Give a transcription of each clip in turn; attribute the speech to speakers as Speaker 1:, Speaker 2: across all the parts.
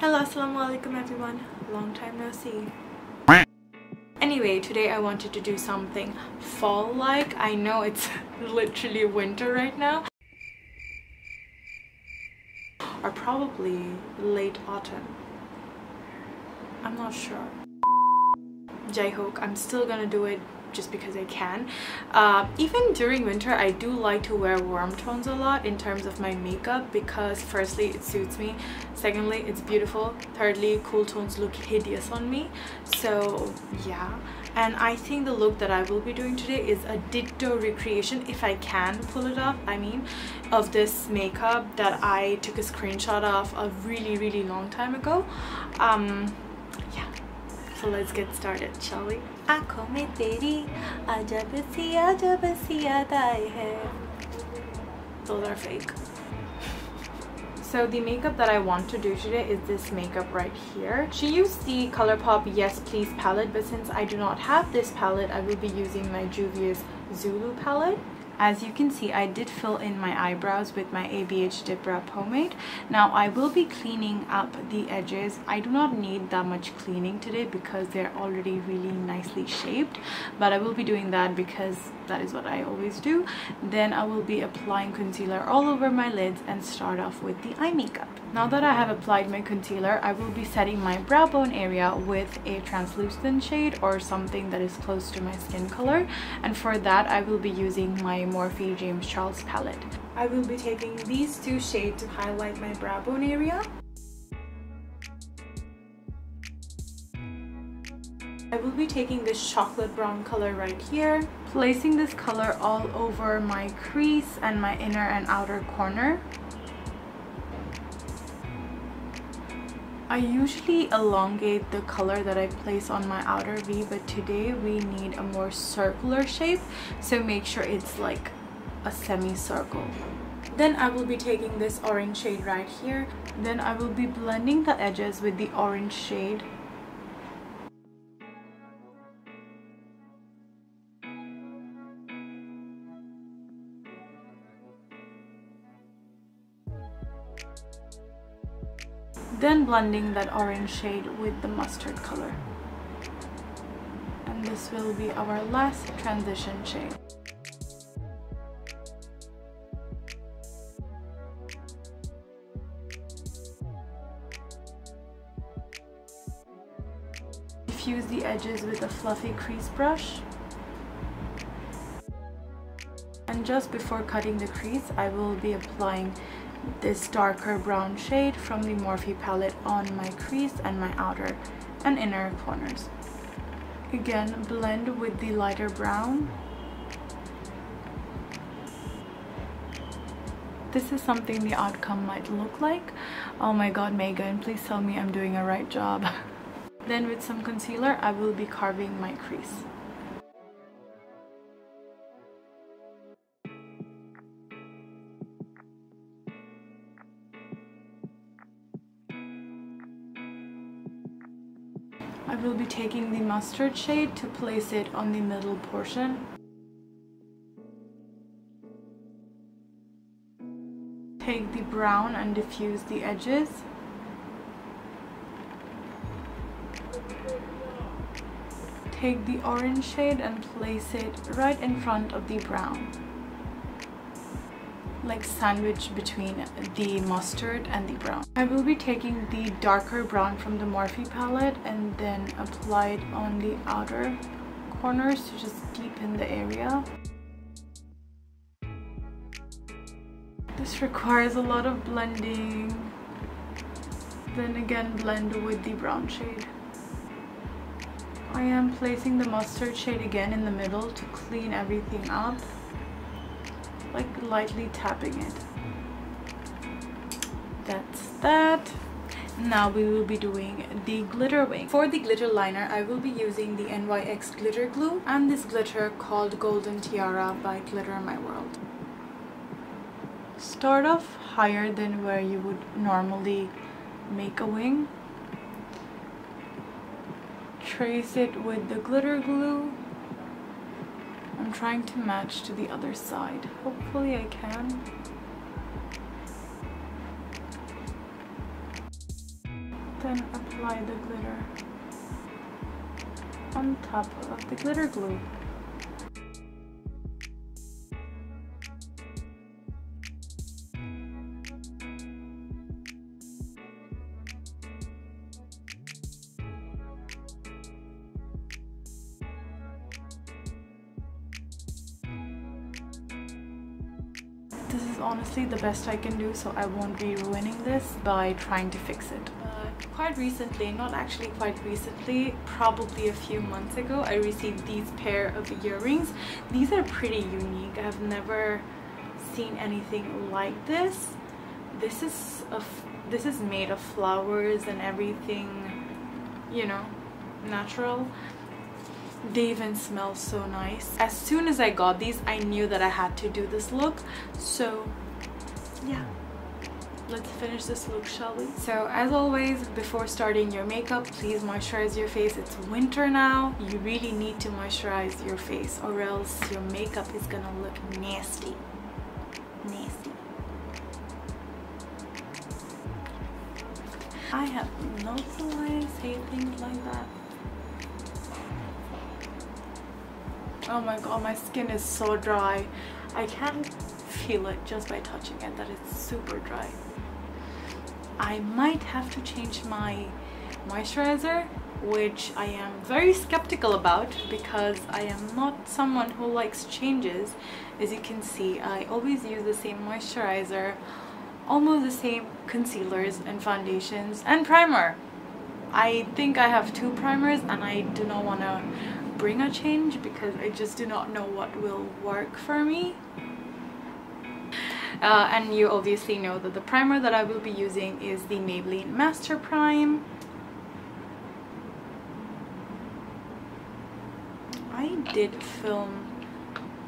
Speaker 1: Hello, assalamu alaikum everyone. Long time no see. Anyway, today I wanted to do something fall-like. I know it's literally winter right now. Or probably late autumn. I'm not sure. Jai Hoke, I'm still gonna do it just because I can. Even during winter, I do like to wear warm tones a lot in terms of my makeup because firstly, it suits me. Secondly, it's beautiful. Thirdly, cool tones look hideous on me. So yeah. And I think the look that I will be doing today is a ditto recreation, if I can pull it off, I mean, of this makeup that I took a screenshot of a really long time ago. Yeah. So let's get started, shall we? Those are fake. So the makeup that I want to do today is this makeup right here. She used the ColourPop Yes Please palette, but since I do not have this palette, I will be using my Juvia's Zulu palette. As you can see, I did fill in my eyebrows with my ABH Dip Brow Pomade. Now I will be cleaning up the edges. I do not need that much cleaning today because they're already really nicely shaped, but I will be doing that because that is what I always do. Then I will be applying concealer all over my lids and start off with the eye makeup. Now that I have applied my concealer, I will be setting my brow bone area with a translucent shade or something that is close to my skin color, and for that I will be using my Morphe James Charles palette. I will be taking these two shades to highlight my brow bone area. I will be taking this chocolate brown color right here, placing this color all over my crease and my inner and outer corner. I usually elongate the color that I place on my outer V, but today we need a more circular shape, so make sure it's like a semicircle. Then I will be taking this orange shade right here. Then I will be blending the edges with the orange shade. Then blending that orange shade with the mustard color. And this will be our last transition shade. Diffuse the edges with a fluffy crease brush. And just before cutting the crease, I will be applying this darker brown shade from the Morphe palette on my crease and my outer and inner corners. Again, blend with the lighter brown. This is something the outcome might look like. Oh my god, Megan, please tell me I'm doing a right job. Then with some concealer, I will be carving my crease. I will be taking the mustard shade to place it on the middle portion. Take the brown and diffuse the edges. Take the orange shade and place it right in front of the brown, like sandwiched between the mustard and the brown. I will be taking the darker brown from the Morphe palette and then apply it on the outer corners to just deepen the area. This requires a lot of blending. Then again, blend with the brown shade. I am placing the mustard shade again in the middle to clean everything up, like lightly tapping it. That's that. Now we will be doing the glitter wing. For the glitter liner, I will be using the NYX Glitter Glue and this glitter called Golden Tiara by Glitter My World. Start off higher than where you would normally make a wing. Trace it with the glitter glue. I'm trying to match to the other side. Hopefully I can. Then apply the glitter on top of the glitter glue. This is honestly the best I can do, so I won't be ruining this by trying to fix it. But quite recently, not actually quite recently, probably a few months ago, I received these pair of earrings. These are pretty unique. I have never seen anything like this. This is made of flowers and everything, you know, natural. They even smell so nice. As soon as I got these, I knew that I had to do this look. So yeah, let's finish this look, shall we? So as always, before starting your makeup, please moisturize your face. It's winter now. You really need to moisturize your face, or else your makeup is gonna look nasty. Nasty. I have no clue why I say things like that. Oh my god, my skin is so dry. I can feel it just by touching it that it's super dry. I might have to change my moisturizer, which I am very skeptical about because I am not someone who likes changes. As you can see, I always use the same moisturizer, almost the same concealers and foundations and primer. I think I have 2 primers and I do not want to bring a change because I just do not know what will work for me. And you obviously know that the primer that I will be using is the Maybelline Master Prime. I did film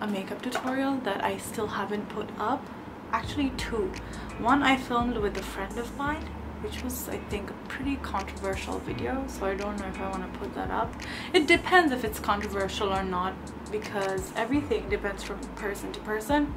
Speaker 1: a makeup tutorial that I still haven't put up. Actually 2. One I filmed with a friend of mine, which was, I think, a pretty controversial video, so I don't know if I want to put that up. It depends if it's controversial or not, because everything depends from person to person.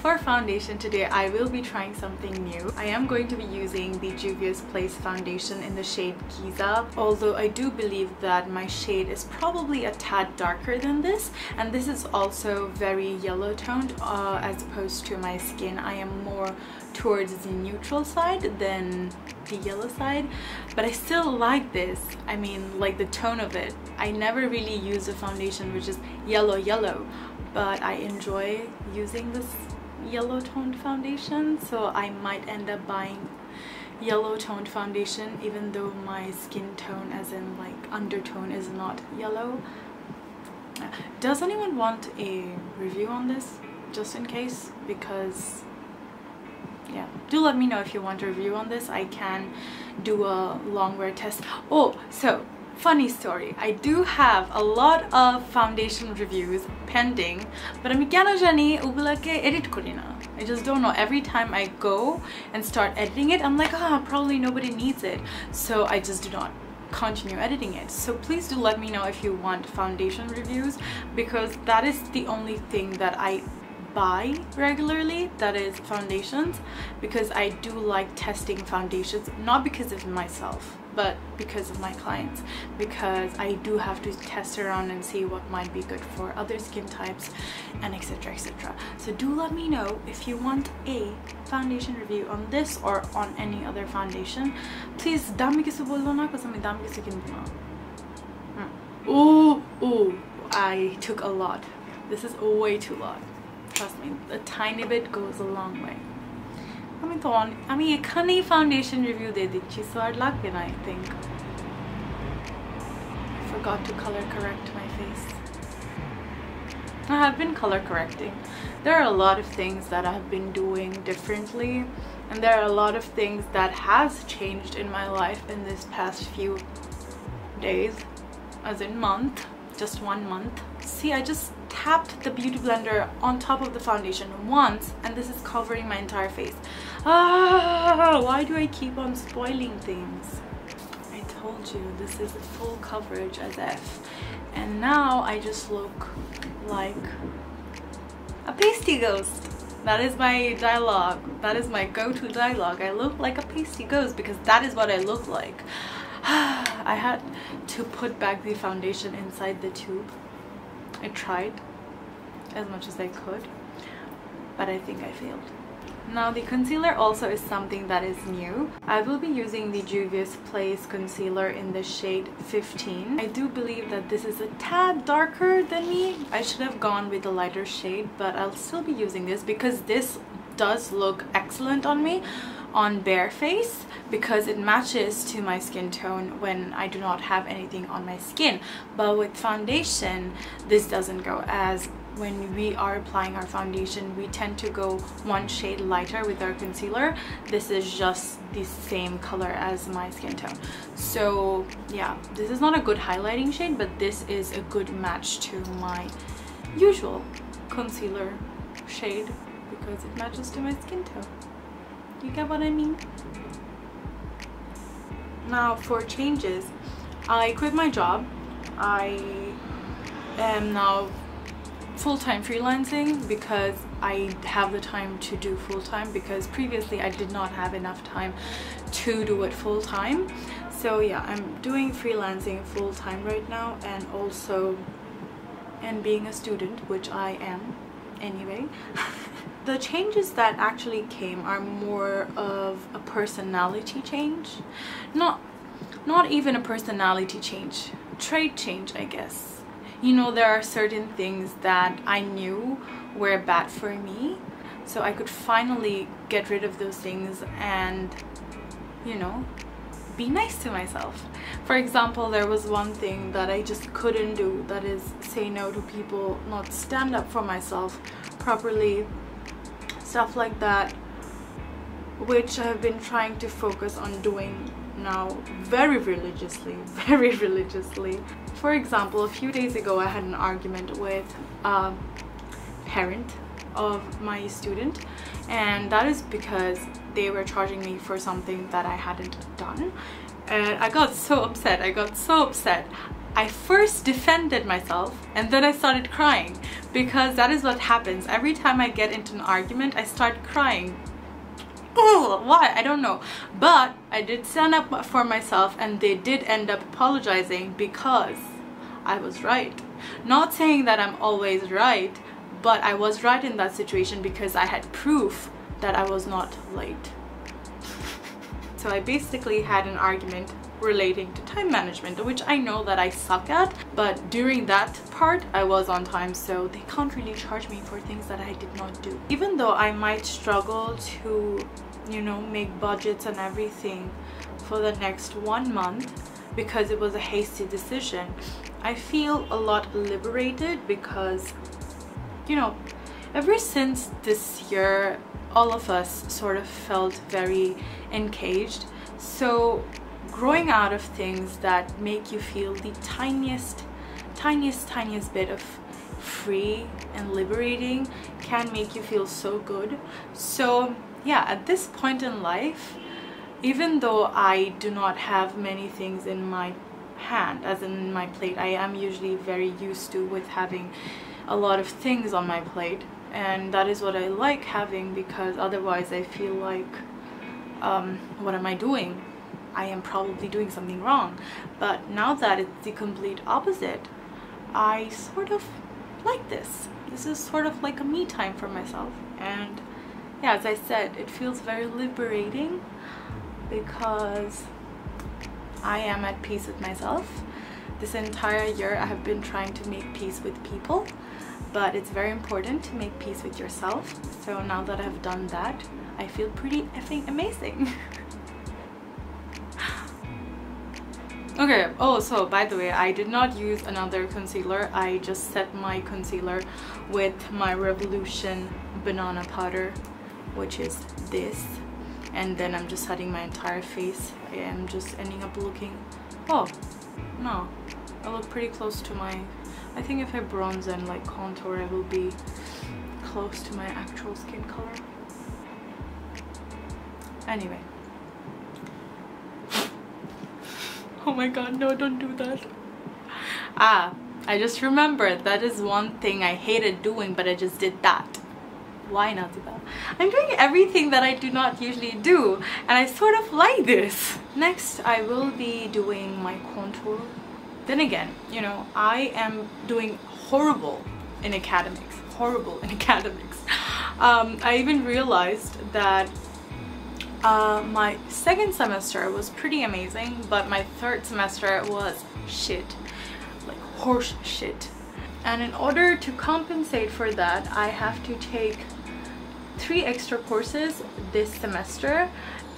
Speaker 1: For foundation today, I will be trying something new. I am going to be using the Juvia's Place foundation in the shade Giza, although I do believe that my shade is probably a tad darker than this, and this is also very yellow toned as opposed to my skin. I am more towards the neutral side than the yellow side, but I still like this. I mean, like the tone of it. I never really use a foundation which is yellow, but I enjoy using this yellow toned foundation, so I might end up buying yellow toned foundation even though my skin tone, as in like undertone, is not yellow. Does anyone want a review on this, just in case? Because yeah, do let me know if you want a review on this. I can do a long wear test. Oh, so funny story, I do have a lot of foundation reviews pending, but I just don't know. Every time I go and start editing it, I'm like, probably nobody needs it, so I just do not continue editing it. So please do let me know if you want foundation reviews, because that is the only thing that I buy regularly, that is foundations, because I do like testing foundations, not because of myself but because of my clients, because I do have to test around and see what might be good for other skin types, and etc, etc. So do let me know if you want a foundation review on this or on any other foundation. Please oh, I took a lot. This is way too lot. Trust me, a tiny bit goes a long way. I mean, a cunny foundation review they did. So I'd like it, I think. I forgot to color correct my face. I have been color correcting. There are a lot of things that I have been doing differently, and there are a lot of things that has changed in my life in this past few days, as in month, just 1 month. See, I just tapped the beauty blender on top of the foundation once and this is covering my entire face. Why do I keep on spoiling things? I told you this is a full coverage as if, and now I just look like a pasty ghost. That is my dialogue. That is my go-to dialogue. I look like a pasty ghost because that is what I look like. I had to put back the foundation inside the tube. I tried as much as I could, but I think I failed. Now the concealer also is something that is new. I will be using the Juvia's Place concealer in the shade 15. I do believe that this is a tad darker than me. I should have gone with a lighter shade, but I'll still be using this because this does look excellent on me on bare face because it matches to my skin tone when I do not have anything on my skin. But with foundation, this doesn't go, as when we are applying our foundation we tend to go one shade lighter with our concealer. This is just the same color as my skin tone, so yeah, this is not a good highlighting shade, but this is a good match to my usual concealer shade because it matches to my skin tone. You get what I mean? Now for changes, I quit my job. I am now full-time freelancing because I have the time to do full-time, because previously I did not have enough time to do it full-time. So yeah, I'm doing freelancing full-time right now, and being a student, which I am anyway. The changes that actually came are more of a personality change, not even a personality change, trait change, I guess. You know, there are certain things that I knew were bad for me, so I could finally get rid of those things and, you know, be nice to myself. For example, there was one thing that I just couldn't do, that is say no to people, not stand up for myself properly, stuff like that, which I've been trying to focus on doing now very religiously. For example, a few days ago I had an argument with a parent of my student, and that is because they were charging me for something that I hadn't done, and I got so upset. I first defended myself and then I started crying, because that is what happens every time I get into an argument. I start crying. Oh, why? I don't know. But I did stand up for myself and they did end up apologizing because I was right. Not saying that I'm always right, but I was right in that situation because I had proof that I was not late. So I basically had an argument relating to time management, which I know that I suck at, but during that part I was on time, so they can't really charge me for things that I did not do. Even though I might struggle to, you know, make budgets and everything for the next 1 month because it was a hasty decision, I feel a lot liberated because, you know, ever since this year all of us sort of felt very encaged. So growing out of things that make you feel the tiniest bit of free and liberating can make you feel so good. So yeah, at this point in life, even though I do not have many things in my hand, as in my plate, I am usually very used to with having a lot of things on my plate, and that is what I like having, because otherwise I feel like what am I doing? I am probably doing something wrong. But now that it's the complete opposite, I sort of like this. This is sort of like a me time for myself, and yeah, as I said, it feels very liberating because I am at peace with myself. This entire year I have been trying to make peace with people, but it's very important to make peace with yourself. So now that I've done that, I feel pretty effing amazing. Okay, oh, so by the way, I did not use another concealer. I just set my concealer with my Revolution banana powder, which is this, and then I'm just setting my entire face. I am just ending up looking, oh no, I look pretty close to my, I think if I bronze and like contour, I will be close to my actual skin color. Anyway. Oh my god, no, don't do that. Ah, I just remembered that is one thing I hated doing, but I just did that. Why Naziba? I'm doing everything that I do not usually do, and I sort of like this. Next, I will be doing my contour. Then again, you know, I am doing horrible in academics. Horrible in academics. I even realized that my second semester was pretty amazing, but my third semester was shit. Like horse shit. And in order to compensate for that, I have to take 3 extra courses this semester.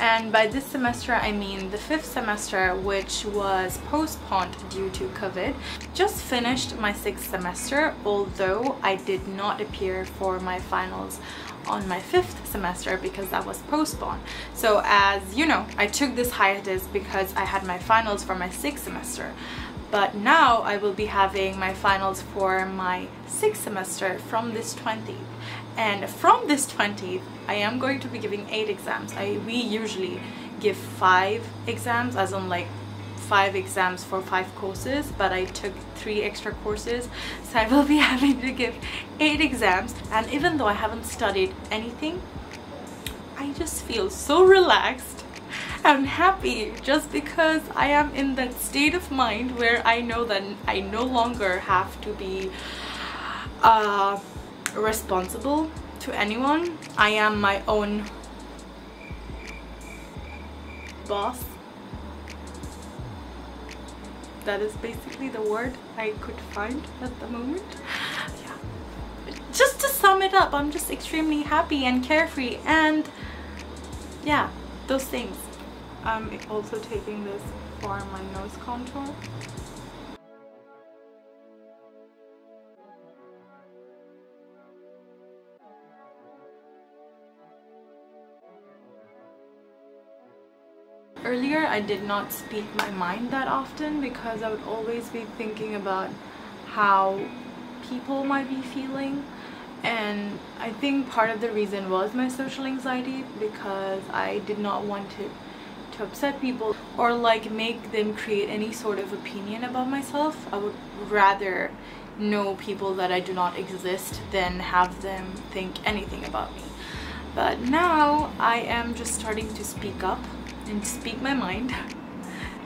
Speaker 1: And by this semester, I mean the 5th semester, which was postponed due to COVID. Just finished my 6th semester, although I did not appear for my finals on my 5th semester because that was postponed. So as you know, I took this hiatus because I had my finals for my 6th semester. But now I will be having my finals for my 6th semester from this 20th. And from this 20th, I am going to be giving 8 exams. We usually give 5 exams, as in like 5 exams for 5 courses, but I took 3 extra courses, so I will be having to give 8 exams. And even though I haven't studied anything, I just feel so relaxed and happy just because I am in that state of mind where I know that I no longer have to be responsible to anyone. I am my own boss. That is basically the word I could find at the moment. Yeah. Just to sum it up, I'm just extremely happy and carefree, and yeah, those things. I'm also taking this for my nose contour. Earlier, I did not speak my mind that often because I would always be thinking about how people might be feeling, and I think part of the reason was my social anxiety because I did not want to upset people or like make them create any sort of opinion about myself. I would rather know people that I do not exist than have them think anything about me. But now I am just starting to speak up and speak my mind.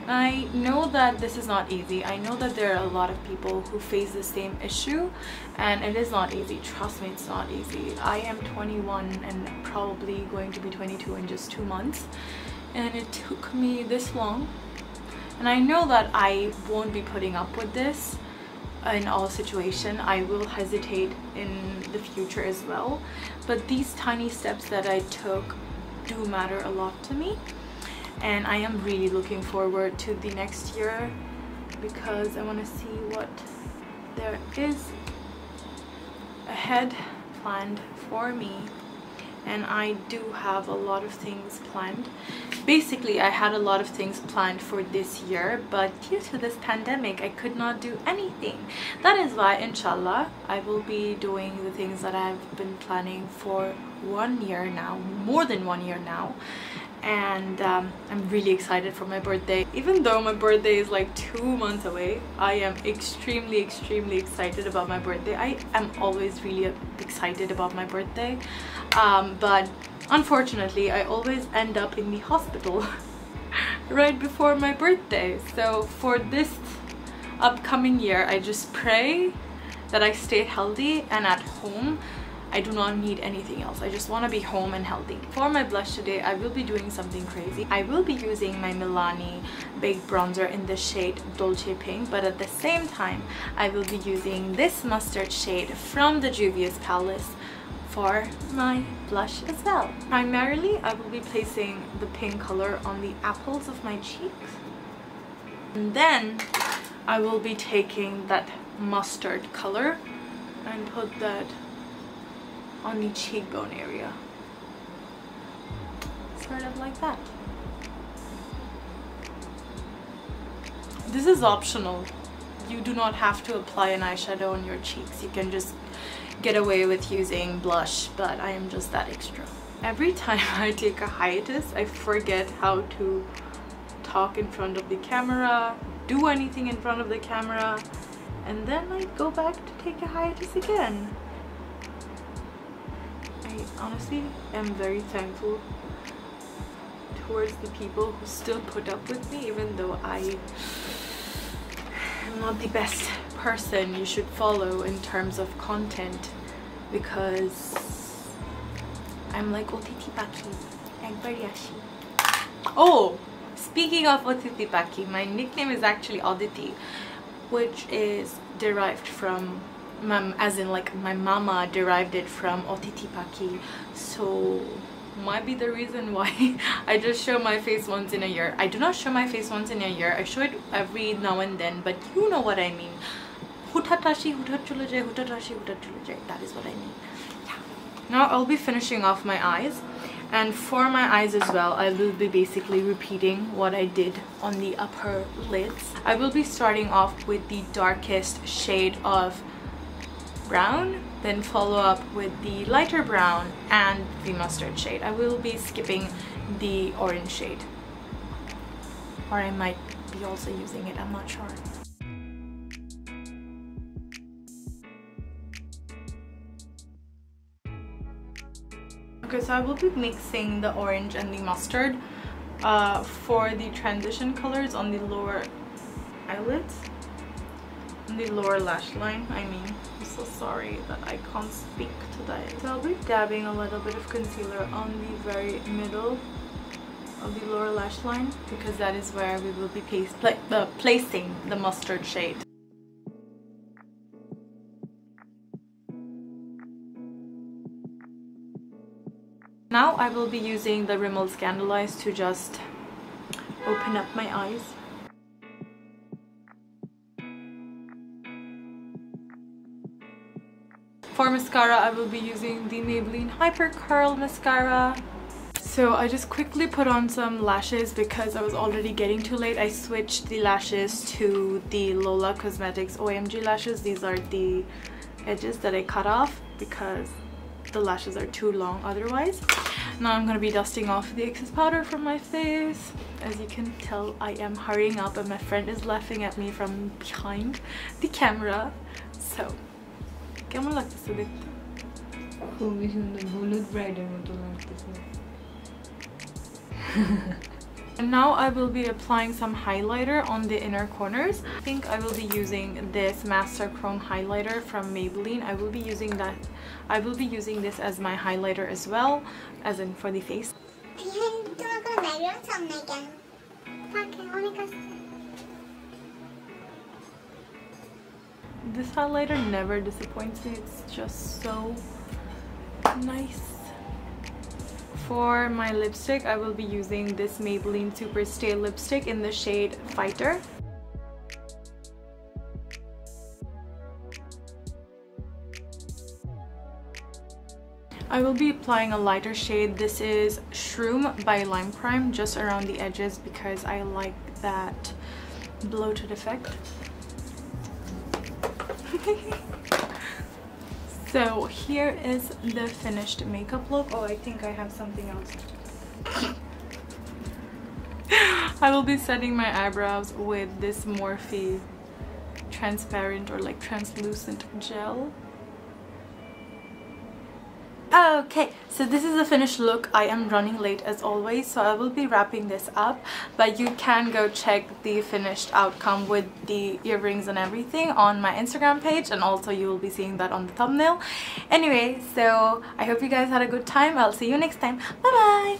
Speaker 1: I know that this is not easy. I know that there are a lot of people who face the same issue, and it is not easy. Trust me, it's not easy. I am 21 and probably going to be 22 in just 2 months, and it took me this long. And I know that I won't be putting up with this in all situations. I will hesitate in the future as well, but these tiny steps that I took do matter a lot to me. And I am really looking forward to the next year because I want to see what there is ahead planned for me. And I do have a lot of things planned. Basically, I had a lot of things planned for this year, but due to this pandemic, I could not do anything. That is why, inshallah, I will be doing the things that I've been planning for 1 year now, more than 1 year now. And I'm really excited for my birthday. Even though my birthday is like 2 months away, I am extremely excited about my birthday. I am always really excited about my birthday, but unfortunately I always end up in the hospital right before my birthday. So for this upcoming year, I just pray that I stay healthy and at home. I do not need anything else. I just want to be home and healthy. For my blush today, I will be doing something crazy. I will be using my Milani Baked Bronzer in the shade Dolce Pink, but at the same time, I will be using this mustard shade from the Juvia's palette for my blush as well. Primarily, I will be placing the pink color on the apples of my cheeks. And then, I will be taking that mustard color and put that on the cheekbone area, sort of like that. This is optional. You do not have to apply an eyeshadow on your cheeks. You can just get away with using blush, but I am just that extra. Every time I take a hiatus, I forget how to talk in front of the camera, do anything in front of the camera, and then I go back to take a hiatus again. I I honestly am very thankful towards the people who still put up with me, even though I am not the best person you should follow in terms of content, because I'm like Otiti Paki, Egbariashi. Oh, speaking of Otiti Paki, my nickname is actually Aditi, which is derived from as in like my mama derived it from Otiti Paki, so might be the reason why I just show my face once in a year. I do not show my face once in a year, I show it every now and then, but you know what I mean. Hutatashi, hutatchulajay, hutatashi, hutachulajay. That is what I mean. Yeah. Now I'll be finishing off my eyes, and for my eyes as well, I will be basically repeating what I did on the upper lids. I will be starting off with the darkest shade of brown, then follow up with the lighter brown and the mustard shade. I will be skipping the orange shade, or I might be also using it, I'm not sure. Okay, so I will be mixing the orange and the mustard for the transition colors on the lower eyelids, on the lower lash line. I mean, I'm so sorry that I can't speak today. So I'll be dabbing a little bit of concealer on the very middle of the lower lash line, because that is where we will be placing the mustard shade. Now I will be using the Rimmel Scandeleyes to just open up my eyes. For mascara, I will be using the Maybelline Hypercurl mascara. So I just quickly put on some lashes because I was already getting too late. I switched the lashes to the Lola Cosmetics OMG lashes. These are the edges that I cut off because the lashes are too long otherwise. Now I'm going to be dusting off the excess powder from my face. As you can tell, I am hurrying up and my friend is laughing at me from behind the camera. So কেমন লাগতেছে দেখতে? খুবই সুন্দর, হলুদ ব্রাইডের মতো লাগতেছে। And now I will be applying some highlighter on the inner corners. I think I will be using this Master Chrome highlighter from Maybelline. I will be using this as my highlighter as well, as in for the face. This highlighter never disappoints me. It's just so nice. For my lipstick, I will be using this Maybelline Superstay lipstick in the shade Fighter. I will be applying a lighter shade. This is Shroom by Lime Crime, just around the edges because I like that bloated effect. So here is the finished makeup look. Oh, I think I have something else. I will be setting my eyebrows with this Morphe transparent or like translucent gel. Okay, so this is the finished look. I am running late as always, so I will be wrapping this up, but you can go check the finished outcome with the earrings and everything on my Instagram page, and also you will be seeing that on the thumbnail. Anyway, so I hope you guys had a good time. I'll see you next time. Bye bye.